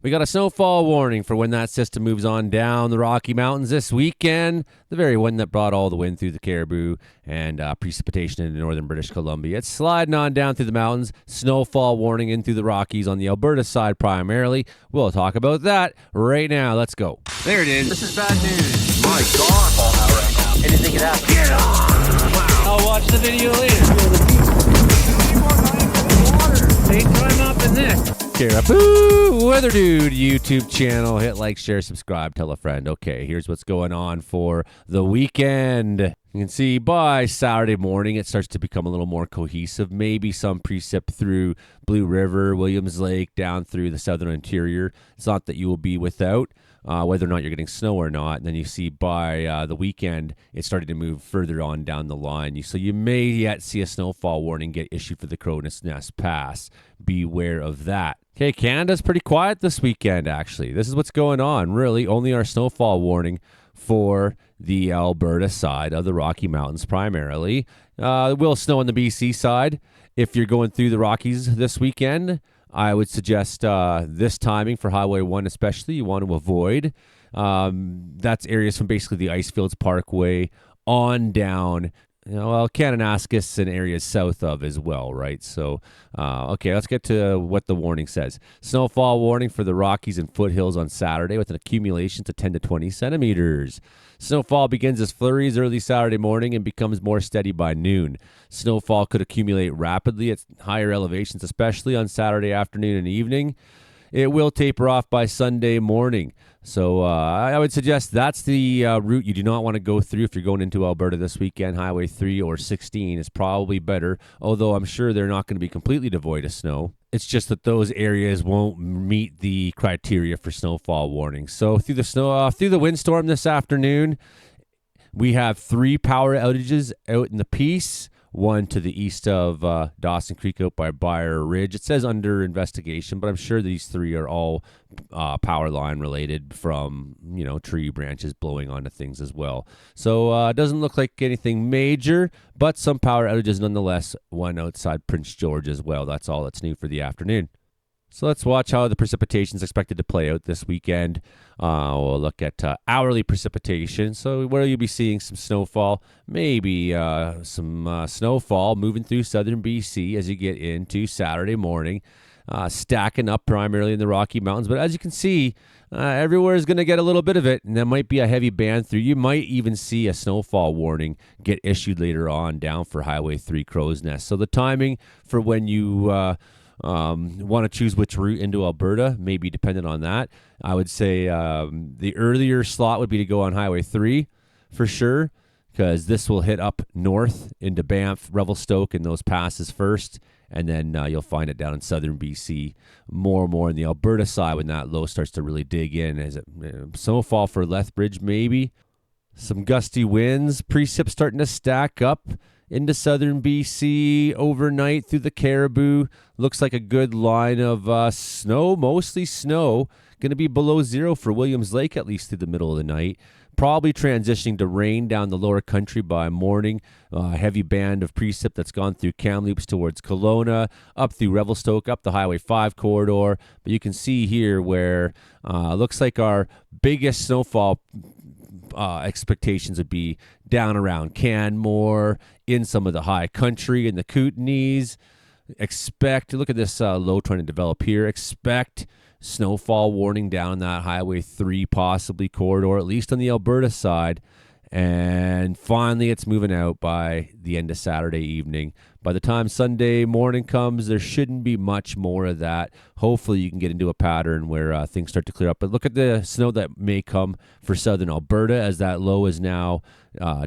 We got a snowfall warning for when that system moves on down the Rocky Mountains this weekend, the very one that brought all the wind through the Caribou and precipitation into northern British Columbia. It's sliding on down through the mountains, snowfall warning in through the Rockies on the Alberta side primarily. We'll talk about that right now. Let's go. There it is. This is bad news. My God. Fall out right now. Anything could happen. Get on! Wow. I'll watch the video later. Same time up in this. Caribou Weather Dude YouTube channel. Hit like, share, subscribe, tell a friend. Okay, here's what's going on for the weekend. You can see by Saturday morning it starts to become a little more cohesive. Maybe some precip through Blue River, Williams Lake, down through the southern interior. It's not that you will be without. Whether or not you're getting snow or not. And then you see by the weekend, it's starting to move further on down the line. So you may yet see a snowfall warning get issued for the Crow's Nest Pass. Beware of that. Okay, Canada's pretty quiet this weekend, actually. This is what's going on, really. Only our snowfall warning for the Alberta side of the Rocky Mountains primarily. It will snow on the BC side. If you're going through the Rockies this weekend, I would suggest this timing for Highway 1 especially you want to avoid. That's areas from basically the Icefields Parkway on down. Kananaskis and areas south of as well, right? So, okay, let's get to what the warning says. Snowfall warning for the Rockies and foothills on Saturday with an accumulation to 10 to 20 centimeters. Snowfall begins as flurries early Saturday morning and becomes more steady by noon. Snowfall could accumulate rapidly at higher elevations, especially on Saturday afternoon and evening. It will taper off by Sunday morning. So I would suggest that's the route you do not want to go through if you're going into Alberta this weekend. Highway 3 or 16 is probably better, although I'm sure they're not going to be completely devoid of snow. It's just that those areas won't meet the criteria for snowfall warnings. So through the windstorm this afternoon, we have 3 power outages out in the Peace. One to the east of Dawson Creek out by Briar Ridge. It says under investigation, but I'm sure these 3 are all power line related from, tree branches blowing onto things as well. So it doesn't look like anything major, but some power outages nonetheless. One outside Prince George as well. That's all that's new for the afternoon. So let's watch how the precipitation is expected to play out this weekend. We'll look at hourly precipitation. So where you'll be seeing some snowfall, maybe some snowfall moving through southern BC as you get into Saturday morning, stacking up primarily in the Rocky Mountains. But as you can see, everywhere is going to get a little bit of it, and there might be a heavy band through. You might even see a snowfall warning get issued later on down for Highway 3 Crow's Nest. So the timing for when you want to choose which route into Alberta may be dependent on that. I would say the earlier slot would be to go on Highway 3 for sure, because this will hit up north into Banff, Revelstoke, and those passes first, and then you'll find it down in southern BC more and more on the Alberta side when that low starts to really dig in. Is it snowfall for Lethbridge maybe? Some gusty winds, precip starting to stack up into southern BC overnight through the Caribou. Looks like a good line of snow, mostly snow. Going to be below 0 for Williams Lake, at least through the middle of the night. Probably transitioning to rain down the lower country by morning. Heavy band of precip that's gone through Kamloops towards Kelowna, up through Revelstoke, up the Highway 5 corridor. But you can see here where looks like our biggest snowfall expectations would be down around Canmore, in some of the high country, in the Kootenays. Look at this low trying to develop here. Expect snowfall warning down that Highway 3 possibly corridor, at least on the Alberta side. And finally, it's moving out by the end of Saturday evening. By the time Sunday morning comes, there shouldn't be much more of that. Hopefully, you can get into a pattern where things start to clear up. But look at the snow that may come for southern Alberta as that low has now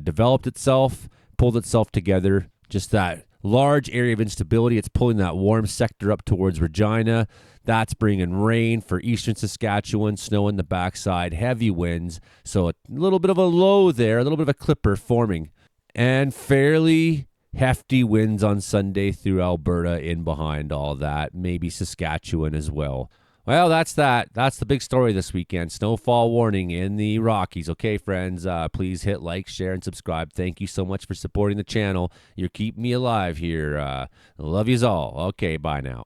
developed itself, pulled itself together. Just that large area of instability. It's pulling that warm sector up towards Regina. That's bringing rain for eastern Saskatchewan, snow on the backside, heavy winds. So a little bit of a low there, a little bit of a clipper forming. And fairly hefty winds on Sunday through Alberta in behind all that. Maybe Saskatchewan as well. Well, that's that. That's the big story this weekend. Snowfall warning in the Rockies. Okay, friends, please hit like, share, and subscribe. Thank you so much for supporting the channel. You're keeping me alive here. Love yous all. Okay, bye now.